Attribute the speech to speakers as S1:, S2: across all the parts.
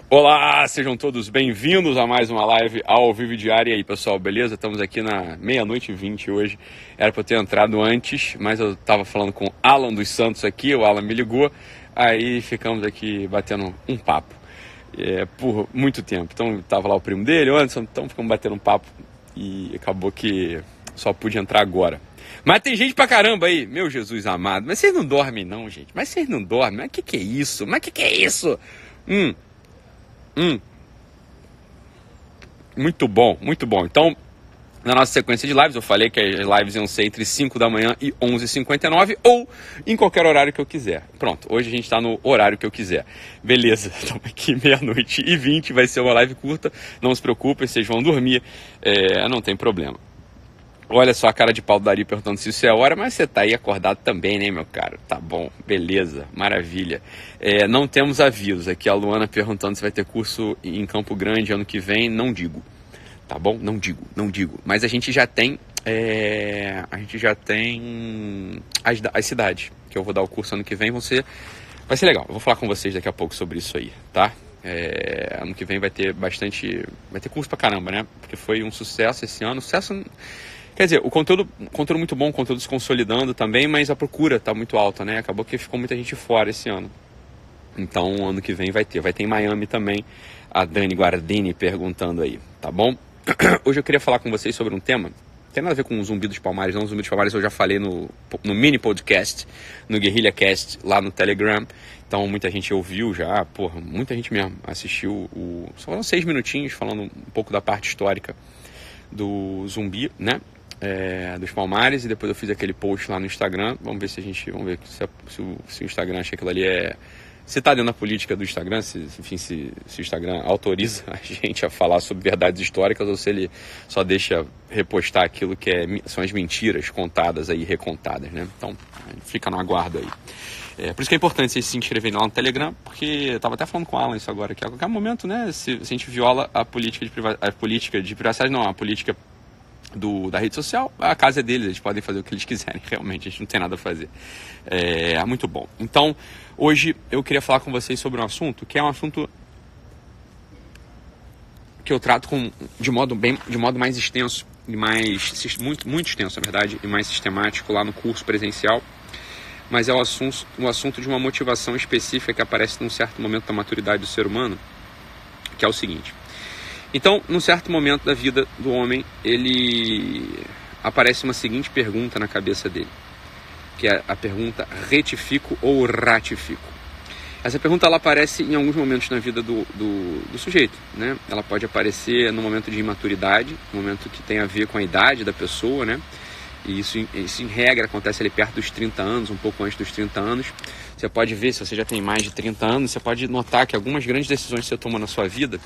S1: Olá, sejam todos bem-vindos a mais uma live ao vivo diária. E aí, pessoal, beleza? Estamos aqui na 00:20 hoje. Era para eu ter entrado antes, mas eu estava falando com o Alan dos Santos aqui, o Alan me ligou, aí ficamos aqui batendo um papo por muito tempo. Então, estava lá o primo dele, o Anderson, então ficamos batendo um papo e acabou que só pude entrar agora. Mas tem gente pra caramba aí, meu Jesus amado. Mas vocês não dormem não, gente. Mas vocês não dormem. Mas que é isso? Mas que é isso? Muito bom, muito bom. Então, na nossa sequência de lives, eu falei que as lives iam ser entre 5 da manhã e 11h59 ou em qualquer horário que eu quiser. Pronto, hoje a gente está no horário que eu quiser. Beleza, estamos aqui 00:20, vai ser uma live curta. Não se preocupem, vocês vão dormir, não tem problema. Olha só a cara de pau do Dari perguntando se isso é hora, mas você tá aí acordado também, né, meu caro? Tá bom, beleza, maravilha. Não temos avisos. Aqui a Luana perguntando se vai ter curso em Campo Grande ano que vem. Não digo, tá bom? Não digo. Mas a gente já tem, as cidades que eu vou dar o curso ano que vem. Vai ser legal. Eu vou falar com vocês daqui a pouco sobre isso aí, tá? Ano que vem vai ter curso pra caramba, né? Porque foi um sucesso esse ano. Quer dizer, o conteúdo muito bom, o conteúdo se consolidando também, mas a procura tá muito alta, né? Acabou que ficou muita gente fora esse ano. Então, ano que vem vai ter em Miami também. A Dani Guardini perguntando aí, tá bom? Hoje eu queria falar com vocês sobre um tema, não tem nada a ver com o Zumbi dos Palmares, não. O Zumbi dos Palmares eu já falei no mini podcast, no Guerrilha Cast, lá no Telegram. Então, muita gente ouviu já, muita gente mesmo assistiu. Só foram 6 minutinhos falando um pouco da parte histórica do Zumbi, né? Dos Palmares, e depois eu fiz aquele post lá no Instagram. Vamos ver se o Instagram acha que aquilo ali se tá dentro da política do Instagram, se o Instagram autoriza a gente a falar sobre verdades históricas ou se ele só deixa repostar aquilo que são as mentiras contadas aí, recontadas, né? Então, fica no aguardo aí. Por isso que é importante vocês se inscreverem lá no Telegram, porque eu estava até falando com o Alan isso agora, que a qualquer momento, né, se a gente viola a política de privacidade, não, a política da rede social, a casa é deles, eles podem fazer o que eles quiserem, realmente, a gente não tem nada a fazer. Muito bom. Então, hoje eu queria falar com vocês sobre um assunto, que é um assunto que eu trato de modo mais extenso, e muito extenso, na verdade, e mais sistemático lá no curso presencial, mas é o assunto de uma motivação específica que aparece num certo momento da maturidade do ser humano, que é o seguinte. Então, num certo momento da vida do homem, aparece uma seguinte pergunta na cabeça dele, que é a pergunta: retifico ou ratifico? Essa pergunta ela aparece em alguns momentos na vida do sujeito, né? Ela pode aparecer no momento de imaturidade, no momento que tem a ver com a idade da pessoa, né? E isso em regra acontece ali perto dos 30 anos, um pouco antes dos 30 anos. Você pode ver, se você já tem mais de 30 anos, você pode notar que algumas grandes decisões que você tomou na sua vida,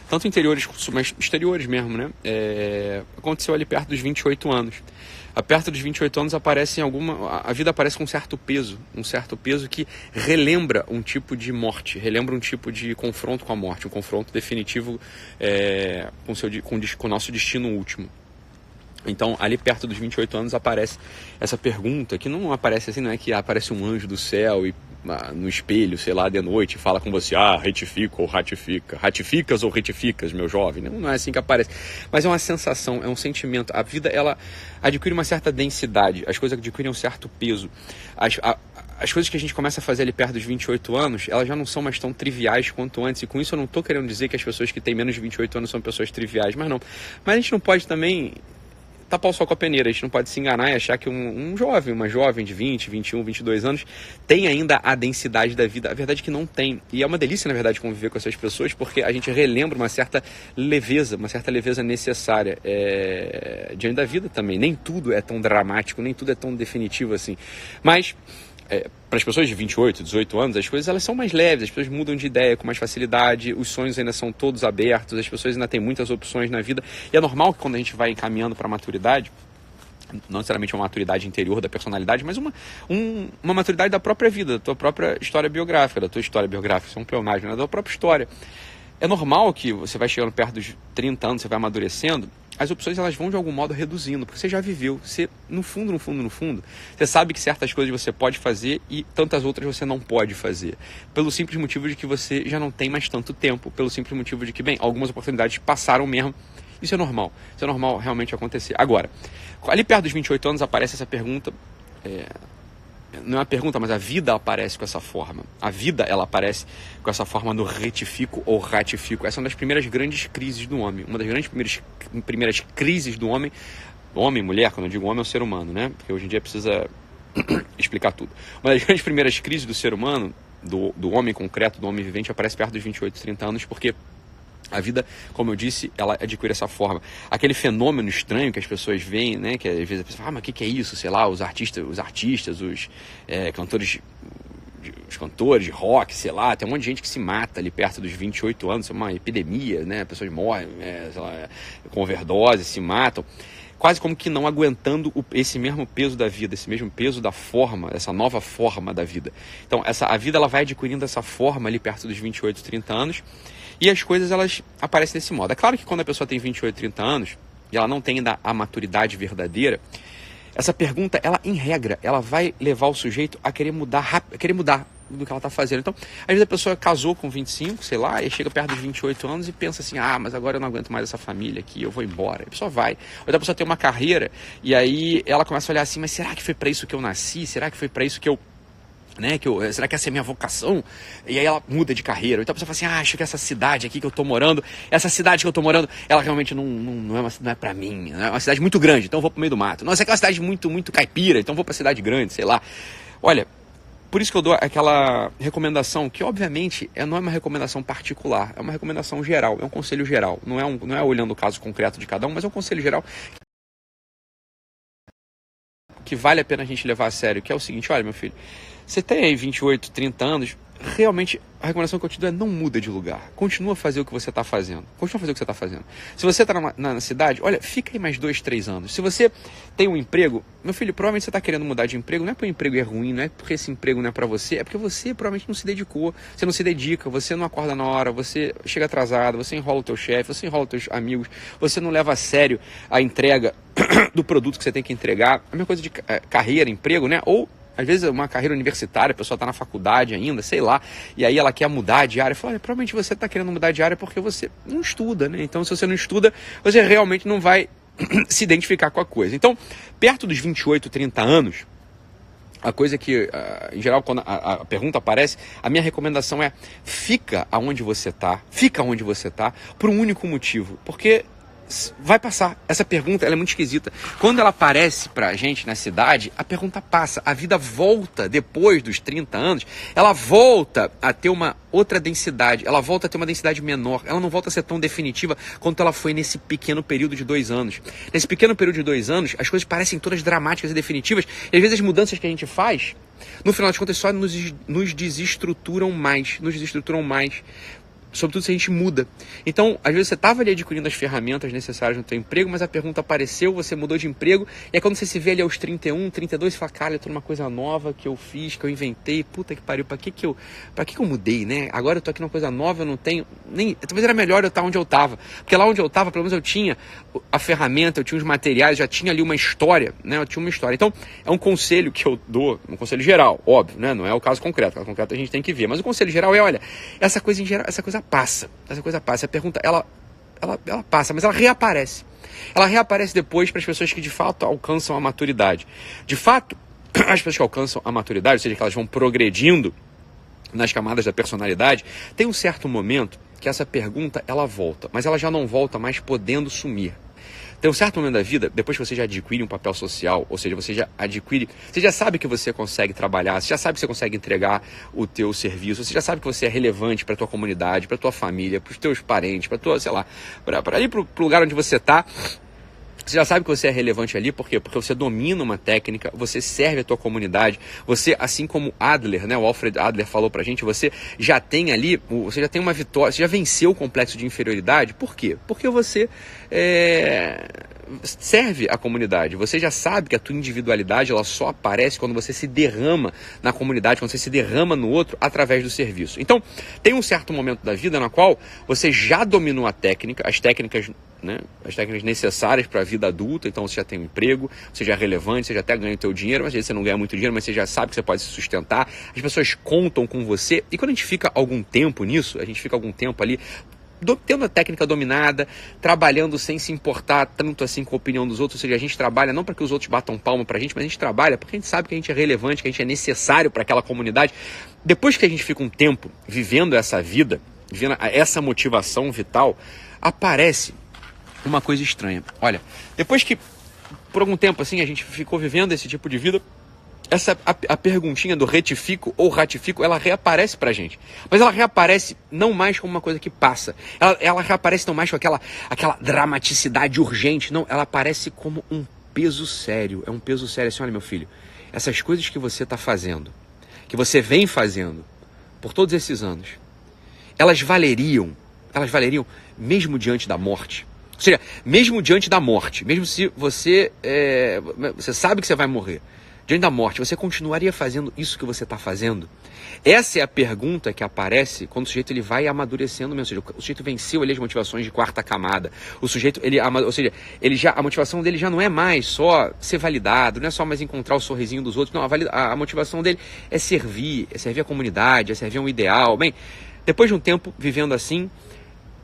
S1: tanto interiores mas exteriores mesmo, né? Aconteceu ali perto dos 28 anos. Perto dos 28 anos a vida aparece com um certo peso que relembra um tipo de morte, relembra um tipo de confronto com a morte, um confronto definitivo com o nosso destino último. Então, ali perto dos 28 anos aparece essa pergunta, que não aparece assim, não é que aparece um anjo do céu e no espelho, sei lá, de noite, fala com você: retifica ou ratifica, ratificas ou retificas, meu jovem. Não é assim que aparece, mas é uma sensação, é um sentimento. A vida, ela adquire uma certa densidade, as coisas adquirem um certo peso. As coisas que a gente começa a fazer ali perto dos 28 anos, elas já não são mais tão triviais quanto antes, e com isso eu não estou querendo dizer que as pessoas que têm menos de 28 anos são pessoas triviais, mas a gente não pode também tapar o sol com a peneira. A gente não pode se enganar e achar que uma jovem de 20, 21, 22 anos tem ainda a densidade da vida. A verdade é que não tem. E é uma delícia, na verdade, conviver com essas pessoas, porque a gente relembra uma certa leveza necessária diante da vida também. Nem tudo é tão dramático, nem tudo é tão definitivo assim. Mas para as pessoas de 28, 18 anos, as coisas elas são mais leves, as pessoas mudam de ideia com mais facilidade, os sonhos ainda são todos abertos, as pessoas ainda têm muitas opções na vida, e é normal que quando a gente vai encaminhando para a maturidade, não necessariamente uma maturidade interior da personalidade, mas uma maturidade da própria vida, da tua própria história biográfica, isso é um pleonasmo, né? Da tua própria história. É normal que você vai chegando perto dos 30 anos, você vai amadurecendo, as opções elas vão de algum modo reduzindo, porque você já viveu, você no fundo, você sabe que certas coisas você pode fazer e tantas outras você não pode fazer, pelo simples motivo de que você já não tem mais tanto tempo, pelo simples motivo de que, bem, algumas oportunidades passaram mesmo. Isso é normal realmente acontecer. Agora, ali perto dos 28 anos aparece essa pergunta, não é uma pergunta, mas a vida aparece com essa forma. A vida, ela aparece com essa forma do retifico ou ratifico. Essa é uma das primeiras grandes crises do homem. Uma das grandes primeiras crises do homem, mulher, quando eu digo homem, é o ser humano, né? Porque hoje em dia precisa explicar tudo. Uma das grandes primeiras crises do ser humano, do homem concreto, do homem vivente, aparece perto dos 28, 30 anos, porque a vida, como eu disse, ela adquire essa forma. Aquele fenômeno estranho que as pessoas veem, né? Que às vezes a pessoa fala, mas o que é isso? Sei lá, os artistas, os cantores de rock, sei lá, tem um monte de gente que se mata ali perto dos 28 anos, é uma epidemia, né? Pessoas morrem, sei lá, com overdose, se matam, quase como que não aguentando esse mesmo peso da vida, esse mesmo peso da forma, essa nova forma da vida. Então, a vida ela vai adquirindo essa forma ali perto dos 28, 30 anos, e as coisas elas aparecem desse modo. É claro que quando a pessoa tem 28, 30 anos, e ela não tem ainda a maturidade verdadeira, essa pergunta, ela em regra, ela vai levar o sujeito a querer mudar do que ela está fazendo. Então, às vezes a pessoa casou com 25, sei lá, e chega perto dos 28 anos e pensa assim, mas agora eu não aguento mais essa família aqui, eu vou embora. A pessoa vai. Ou então a pessoa tem uma carreira, e aí ela começa a olhar assim, mas será que foi para isso que eu nasci? Será que foi para isso que eu... será que essa é a minha vocação? E aí ela muda de carreira. Então a pessoa fala assim, acho que essa cidade aqui que eu tô morando, ela realmente não é pra mim, é uma cidade muito grande, então eu vou pro meio do mato. Nossa, é aquela cidade muito, muito caipira, então eu vou pra cidade grande, sei lá. Olha, por isso que eu dou aquela recomendação, que obviamente não é uma recomendação particular, é uma recomendação geral, é um conselho geral. Não é olhando o caso concreto de cada um, mas é um conselho geral que vale a pena a gente levar a sério, que é o seguinte, olha meu filho, você tem aí 28, 30 anos, realmente a recomendação que eu te dou é não muda de lugar. Continua a fazer o que você está fazendo. Se você está na cidade, olha, fica aí mais 2, 3 anos. Se você tem um emprego, meu filho, provavelmente você está querendo mudar de emprego, não é porque o emprego é ruim, não é porque esse emprego não é para você, é porque você provavelmente não se dedicou, você não se dedica, você não acorda na hora, você chega atrasado, você enrola o teu chefe, você enrola os teus amigos, você não leva a sério a entrega do produto que você tem que entregar. A mesma coisa de carreira, emprego, né? Ou às vezes uma carreira universitária, a pessoa está na faculdade ainda, sei lá, e aí ela quer mudar de área. Fala, provavelmente você está querendo mudar de área porque você não estuda, né? Então, se você não estuda, você realmente não vai se identificar com a coisa. Então, perto dos 28, 30 anos, a coisa que, em geral, quando a pergunta aparece, a minha recomendação é fica onde você está por um único motivo, porque vai passar. Essa pergunta ela é muito esquisita. Quando ela aparece pra gente na cidade, a pergunta passa. A vida volta, depois dos 30 anos, ela volta a ter uma outra densidade. Ela volta a ter uma densidade menor. Ela não volta a ser tão definitiva quanto ela foi nesse pequeno período de 2 anos. Nesse pequeno período de 2 anos, as coisas parecem todas dramáticas e definitivas. E às vezes as mudanças que a gente faz, no final das contas, só nos desestruturam mais. Sobretudo se a gente muda. Então, às vezes você estava ali adquirindo as ferramentas necessárias no teu emprego, mas a pergunta apareceu, você mudou de emprego, e aí quando você se vê ali aos 31, 32, você fala, cara, eu tô numa coisa nova que eu fiz, que eu inventei, puta que pariu, pra que eu mudei, né? Agora eu tô aqui numa coisa nova, eu não tenho, talvez era melhor eu estar onde eu tava, porque lá onde eu tava, pelo menos eu tinha a ferramenta, eu tinha os materiais, já tinha ali uma história, né? Eu tinha uma história. Então, é um conselho que eu dou, um conselho geral, óbvio, né? Não é o caso concreto, o caso concreto a gente tem que ver, mas o conselho geral é, olha, essa coisa em geral, essa coisa passa. A pergunta, ela passa, mas ela reaparece. Ela reaparece depois para as pessoas que de fato alcançam a maturidade. De fato, as pessoas que alcançam a maturidade, ou seja, que elas vão progredindo nas camadas da personalidade, tem um certo momento que essa pergunta ela volta, mas ela já não volta mais podendo sumir. Tem um certo momento da vida, depois que você já adquire um papel social, ou seja, você já sabe que você consegue trabalhar, você já sabe que você consegue entregar o teu serviço, você já sabe que você é relevante para a tua comunidade, para a tua família, para os teus parentes, para tua, sei lá, para ali para o lugar onde você está. Você já sabe que você é relevante ali, por quê? Porque você domina uma técnica, você serve a tua comunidade, você, assim como Adler, né, o Alfred Adler falou pra gente, você já tem ali, você já tem uma vitória, você já venceu o complexo de inferioridade. Por quê? Porque você serve a comunidade. Você já sabe que a tua individualidade ela só aparece quando você se derrama na comunidade, quando você se derrama no outro através do serviço. Então, tem um certo momento da vida na qual você já dominou a técnica, as técnicas necessárias para a vida adulta. Então você já tem um emprego, você já é relevante, você já até ganha o teu dinheiro, mas às vezes você não ganha muito dinheiro, mas você já sabe que você pode se sustentar. As pessoas contam com você, e quando a gente fica algum tempo nisso, a gente fica algum tempo ali tendo a técnica dominada, trabalhando sem se importar tanto assim com a opinião dos outros. Ou seja, a gente trabalha não para que os outros batam palma para a gente, mas a gente trabalha porque a gente sabe que a gente é relevante, que a gente é necessário para aquela comunidade. Depois que a gente fica um tempo vivendo essa vida, vivendo essa motivação vital, aparece uma coisa estranha. Olha, depois que por algum tempo assim a gente ficou vivendo esse tipo de vida, a perguntinha do retifico ou ratifico, ela reaparece pra gente. Mas ela reaparece não mais como uma coisa que passa. Ela reaparece não mais com aquela dramaticidade urgente. Não, ela aparece como um peso sério. É um peso sério assim, olha meu filho, essas coisas que você está fazendo, que você vem fazendo por todos esses anos, elas valeriam mesmo diante da morte. Ou seja, mesmo diante da morte, mesmo se você sabe que você vai morrer, diante da morte, você continuaria fazendo isso que você está fazendo? Essa é a pergunta que aparece quando o sujeito ele vai amadurecendo mesmo. Ou seja, o sujeito venceu ali as motivações de quarta camada. O sujeito, a motivação dele já não é mais só ser validado, não é só mais encontrar o sorrisinho dos outros. Não, a motivação dele é servir a comunidade, é servir um ideal. Bem, depois de um tempo vivendo assim,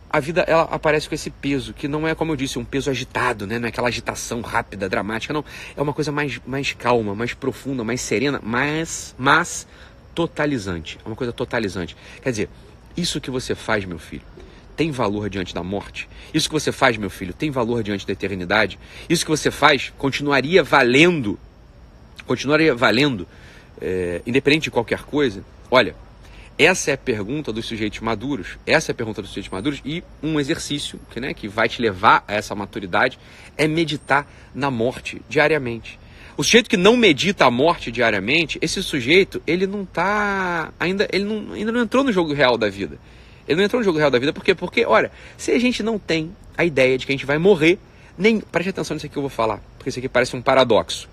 S1: a vida ela aparece com esse peso, que não é, como eu disse, um peso agitado, né? Não é aquela agitação rápida, dramática, não. É uma coisa mais calma, mais profunda, mais serena, mas totalizante. É uma coisa totalizante. Quer dizer, isso que você faz, meu filho, tem valor diante da morte? Isso que você faz, meu filho, tem valor diante da eternidade? Isso que você faz continuaria valendo, independente de qualquer coisa? Olha, essa é a pergunta dos sujeitos maduros. E um exercício que vai te levar a essa maturidade é meditar na morte diariamente. O sujeito que não medita a morte diariamente, esse sujeito, ele não entrou no jogo real da vida. Ele não entrou no jogo real da vida porque, olha, se a gente não tem a ideia de que a gente vai morrer, preste atenção nisso aqui que eu vou falar, porque isso aqui parece um paradoxo.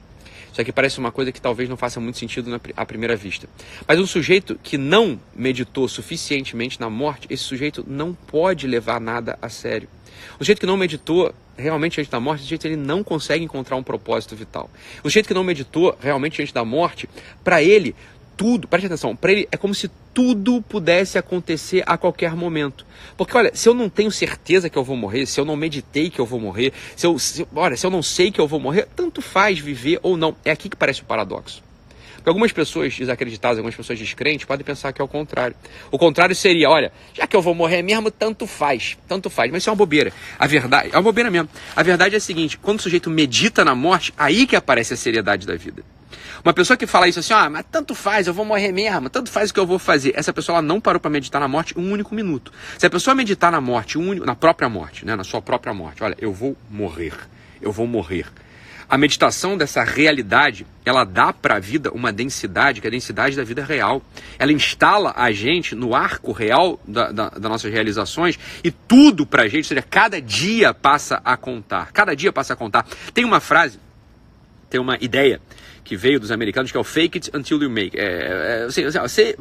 S1: Isso aqui parece uma coisa que talvez não faça muito sentido à primeira vista. Mas um sujeito que não meditou suficientemente na morte, esse sujeito não pode levar nada a sério. O sujeito que não meditou realmente diante da morte, esse sujeito ele não consegue encontrar um propósito vital. O sujeito que não meditou realmente diante da morte, para ele, tudo, preste atenção, para ele é como se tudo pudesse acontecer a qualquer momento. Porque, olha, se eu não tenho certeza que eu vou morrer, se eu não meditei que eu vou morrer, se eu não sei que eu vou morrer, tanto faz viver ou não. É aqui que parece o paradoxo. Porque algumas pessoas desacreditadas, algumas pessoas descrentes podem pensar que é o contrário. O contrário seria, olha, já que eu vou morrer mesmo, tanto faz. Mas isso é uma bobeira. A verdade, é uma bobeira mesmo. A verdade é a seguinte, quando o sujeito medita na morte, aí que aparece a seriedade da vida. Uma pessoa que fala isso assim, mas tanto faz, eu vou morrer mesmo, tanto faz o que eu vou fazer. Essa pessoa ela não parou para meditar na morte um único minuto. Se a pessoa meditar na morte, na própria morte, na sua própria morte, olha, eu vou morrer. A meditação dessa realidade, ela dá para a vida uma densidade, que é a densidade da vida real. Ela instala a gente no arco real das nossas realizações e tudo para a gente, ou seja, cada dia passa a contar. Tem uma frase, tem uma ideia que veio dos americanos, que é o fake it until you make. Você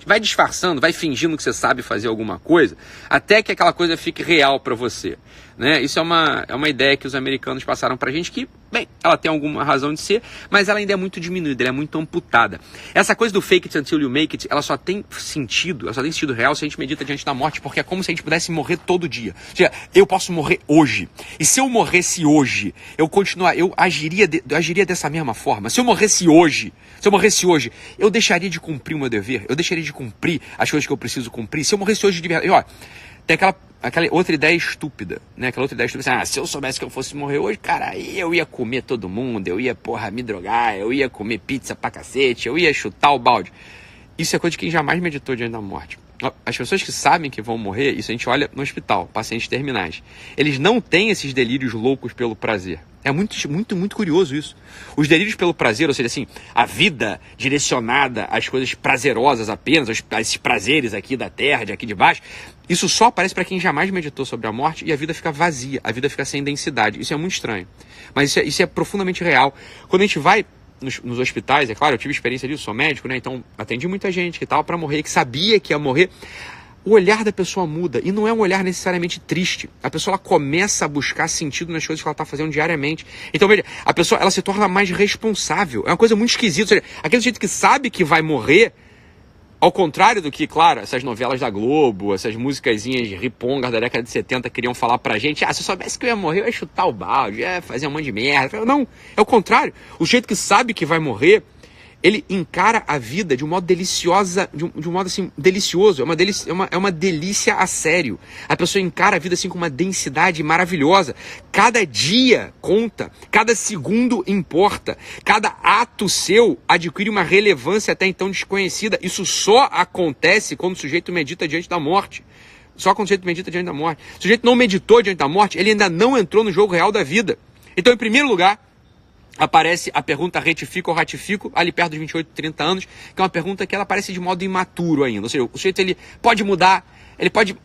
S1: vai disfarçando, vai fingindo que você sabe fazer alguma coisa, até que aquela coisa fique real para você. Né? Isso é uma ideia que os americanos passaram pra gente que, bem, ela tem alguma razão de ser, mas ela ainda é muito diminuída, ela é muito amputada. Essa coisa do fake it until you make it, ela só tem sentido real se a gente medita diante da morte, porque é como se a gente pudesse morrer todo dia. Ou seja, eu posso morrer hoje. E se eu morresse hoje, eu agiria dessa mesma forma. Se eu morresse hoje, eu deixaria de cumprir o meu dever, eu deixaria de cumprir as coisas que eu preciso cumprir. Se eu morresse hoje de verdade, olha, tem aquela outra ideia estúpida, né? Aquela outra ideia estúpida, assim, se eu soubesse que eu fosse morrer hoje, cara, aí eu ia comer todo mundo, eu ia, me drogar, eu ia comer pizza pra cacete, eu ia chutar o balde. Isso é coisa de quem jamais meditou diante da morte. As pessoas que sabem que vão morrer, isso a gente olha no hospital, pacientes terminais. Eles não têm esses delírios loucos pelo prazer. É muito curioso isso. Os delírios pelo prazer, ou seja, assim, a vida direcionada às coisas prazerosas apenas, a esses prazeres aqui da terra, de aqui de baixo, isso só aparece para quem jamais meditou sobre a morte e a vida fica vazia, a vida fica sem densidade. Isso é muito estranho. Mas isso é profundamente real. Quando a gente vai nos hospitais, é claro, eu tive experiência disso, sou médico, né? Então atendi muita gente que estava para morrer, que sabia que ia morrer. O olhar da pessoa muda, e não é um olhar necessariamente triste. A pessoa ela começa a buscar sentido nas coisas que ela está fazendo diariamente. Então, veja, a pessoa ela se torna mais responsável. É uma coisa muito esquisita. Ou seja, aquele jeito que sabe que vai morrer, ao contrário do que, claro, essas novelas da Globo, essas musicazinhas ripongas da década de 70 queriam falar pra gente, se eu soubesse que eu ia morrer, eu ia chutar o balde, ia fazer um monte de merda. Não, é o contrário. O jeito que sabe que vai morrer, ele encara a vida de um modo deliciosa, de um modo assim, delicioso, é uma delícia a sério. A pessoa encara a vida assim com uma densidade maravilhosa. Cada dia conta, cada segundo importa, cada ato seu adquire uma relevância até então desconhecida. Isso só acontece quando o sujeito medita diante da morte. Só quando o sujeito medita diante da morte. Se o sujeito não meditou diante da morte, ele ainda não entrou no jogo real da vida. Então, em primeiro lugar, aparece a pergunta retifico ou ratifico, ali perto dos 28, 30 anos, que é uma pergunta que ela aparece de modo imaturo ainda. Ou seja, o sujeito ele pode mudar, ele pode...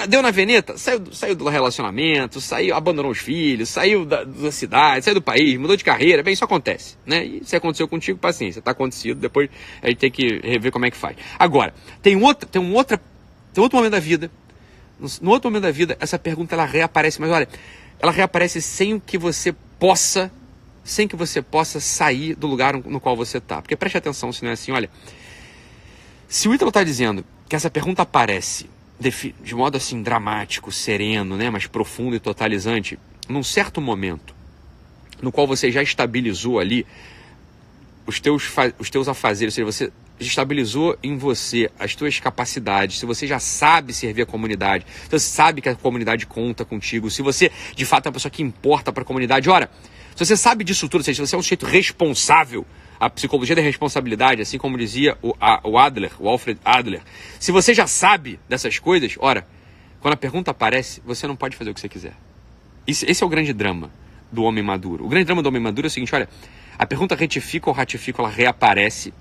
S1: Deu na veneta, saiu do relacionamento, abandonou os filhos, saiu da cidade, saiu do país, mudou de carreira, bem, isso acontece, né? E se aconteceu contigo, paciência, está acontecido, depois a gente tem que rever como é que faz. Agora, tem um outro momento da vida, no outro momento da vida, essa pergunta ela reaparece, mas olha, ela reaparece sem que você possa sair do lugar no qual você está. Porque preste atenção, se não é assim, olha, se o Ítalo está dizendo que essa pergunta aparece de modo assim dramático, sereno, né, mas profundo e totalizante, num certo momento, no qual você já estabilizou ali os teus afazeres, ou seja, você estabilizou em você as tuas capacidades, se você já sabe servir a comunidade, se você sabe que a comunidade conta contigo, se você de fato é uma pessoa que importa para a comunidade, ora, se você sabe disso tudo, ou seja, se você é um sujeito responsável, a psicologia da responsabilidade, assim como dizia o Alfred Adler, se você já sabe dessas coisas, ora, quando a pergunta aparece, você não pode fazer o que você quiser. Esse é o grande drama do homem maduro. O grande drama do homem maduro é o seguinte, olha, a pergunta retifica ou ratifica, ela reaparece,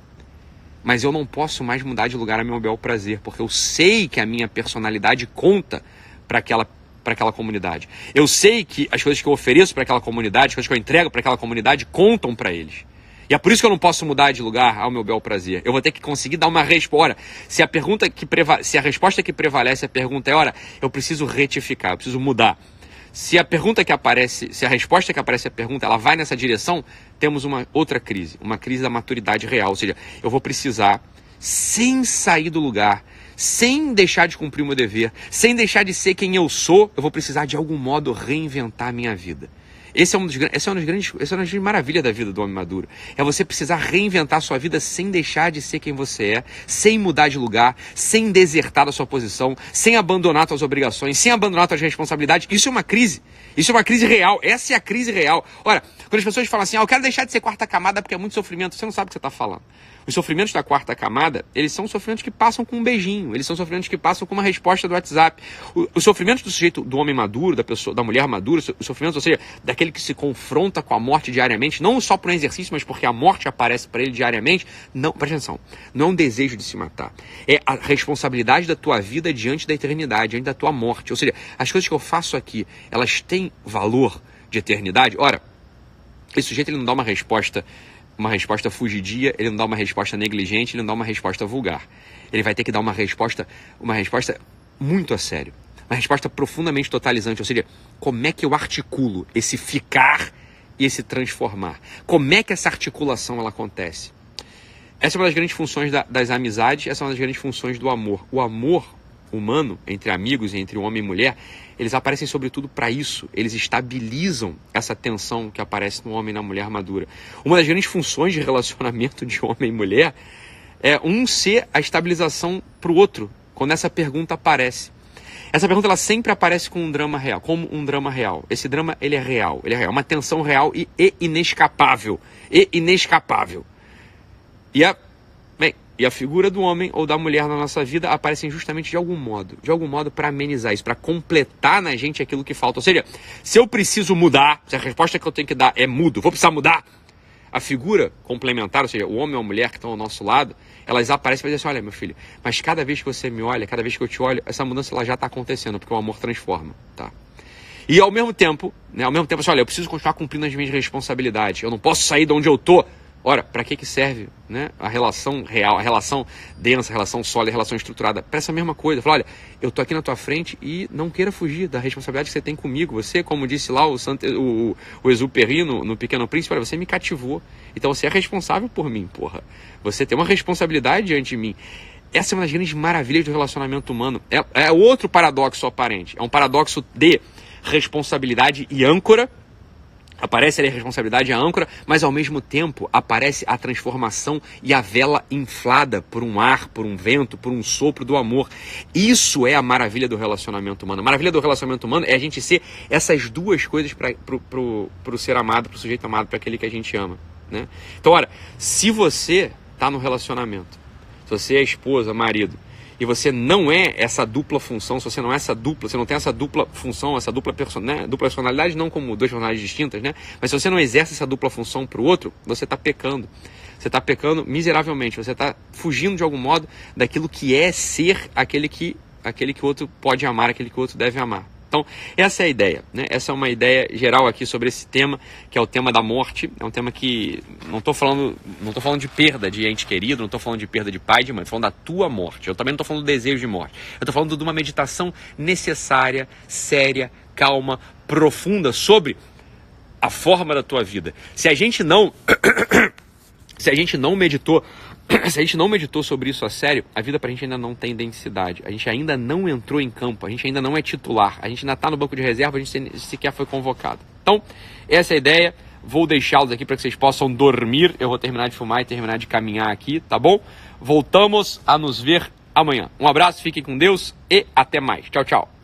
S1: mas eu não posso mais mudar de lugar a meu bel prazer, porque eu sei que a minha personalidade conta para aquela comunidade. Eu sei que as coisas que eu ofereço para aquela comunidade, as coisas que eu entrego para aquela comunidade contam para eles. E é por isso que eu não posso mudar de lugar ao meu bel prazer. Eu vou ter que conseguir dar uma resposta. Se a resposta que prevalece a pergunta é, ora, eu preciso retificar, eu preciso mudar. Se a resposta que aparece à pergunta, ela vai nessa direção, temos uma outra crise, uma crise da maturidade real. Ou seja, eu vou precisar, sem sair do lugar, sem deixar de cumprir o meu dever, sem deixar de ser quem eu sou, eu vou precisar de algum modo reinventar a minha vida. Essa é uma das grandes maravilhas da vida do homem maduro. É você precisar reinventar a sua vida sem deixar de ser quem você é, sem mudar de lugar, sem desertar da sua posição, sem abandonar suas obrigações, sem abandonar suas responsabilidades. Isso é uma crise. Isso é uma crise real. Essa é a crise real. Ora, quando as pessoas falam assim, eu quero deixar de ser quarta camada porque é muito sofrimento, você não sabe o que você está falando. Os sofrimentos da quarta camada, eles são sofrimentos que passam com um beijinho, eles são sofrimentos que passam com uma resposta do WhatsApp. Os sofrimentos do sujeito, do homem maduro, da mulher madura, os sofrimentos, ou seja, daquele que se confronta com a morte diariamente, não só por um exercício, mas porque a morte aparece para ele diariamente, não, presta atenção, não é um desejo de se matar, é a responsabilidade da tua vida diante da eternidade, diante da tua morte. Ou seja, as coisas que eu faço aqui, elas têm valor de eternidade. Ora, esse sujeito ele não dá uma resposta fugidia, ele não dá uma resposta negligente, ele não dá uma resposta vulgar. Ele vai ter que dar uma resposta muito a sério. Uma resposta profundamente totalizante. Ou seja, como é que eu articulo esse ficar e esse transformar? Como é que essa articulação ela acontece? Essa é uma das grandes funções das amizades, essa é uma das grandes funções do amor. O amor humano, entre amigos, entre homem e mulher, eles aparecem sobretudo para isso. Eles estabilizam essa tensão que aparece no homem e na mulher madura. Uma das grandes funções de relacionamento de homem e mulher é ser a estabilização para o outro, quando essa pergunta aparece. Essa pergunta ela sempre aparece com um drama real, como um drama real. Esse drama ele é real, uma tensão real e inescapável. e a figura do homem ou da mulher na nossa vida aparecem justamente de algum modo para amenizar isso, para completar na gente aquilo que falta. Ou seja, se eu preciso mudar, se a resposta que eu tenho que dar é mudo, vou precisar mudar, a figura complementar, ou seja, o homem ou a mulher que estão ao nosso lado, elas aparecem para dizer assim, olha meu filho, mas cada vez que você me olha, cada vez que eu te olho, essa mudança ela já está acontecendo, porque o amor transforma, tá? E ao mesmo tempo, assim, olha, eu preciso continuar cumprindo as minhas responsabilidades, eu não posso sair de onde eu tô. Ora, para que serve, né, a relação real, a relação densa, a relação sólida, a relação estruturada? Para essa mesma coisa. Fala, olha, eu tô aqui na tua frente e não queira fugir da responsabilidade que você tem comigo. Você, como disse lá o Exupéry no Pequeno Príncipe, olha, você me cativou. Então você é responsável por mim, porra. Você tem uma responsabilidade diante de mim. Essa é uma das grandes maravilhas do relacionamento humano. É outro paradoxo aparente. É um paradoxo de responsabilidade e âncora. Aparece ali a responsabilidade e a âncora, mas ao mesmo tempo aparece a transformação e a vela inflada por um ar, por um vento, por um sopro do amor. Isso é a maravilha do relacionamento humano. A maravilha do relacionamento humano é a gente ser essas duas coisas para o ser amado, para o sujeito amado, para aquele que a gente ama, né? Então, olha, se você está no relacionamento, se você é esposa, marido, e você não é essa dupla função, se você não é essa dupla, você não tem essa dupla função, essa dupla personalidade, não como duas personalidades distintas, né? Mas se você não exerce essa dupla função para o outro, você está pecando. Você está pecando miseravelmente, você está fugindo de algum modo daquilo que é ser aquele que o outro pode amar, aquele que o outro deve amar. Então, essa é a ideia, né? Essa é uma ideia geral aqui sobre esse tema, que é o tema da morte. É um tema que não estou falando de perda de ente querido, não estou falando de perda de pai, de mãe, estou falando da tua morte. Eu também não estou falando do desejo de morte. Eu estou falando de uma meditação necessária, séria, calma, profunda sobre a forma da tua vida. Se a gente não meditou sobre isso a sério, a vida pra gente ainda não tem densidade. A gente ainda não entrou em campo, a gente ainda não é titular, a gente ainda está no banco de reserva, a gente sequer foi convocado. Então, essa é a ideia. Vou deixá-los aqui para que vocês possam dormir. Eu vou terminar de fumar e terminar de caminhar aqui, tá bom? Voltamos a nos ver amanhã. Um abraço, fiquem com Deus e até mais. Tchau, tchau.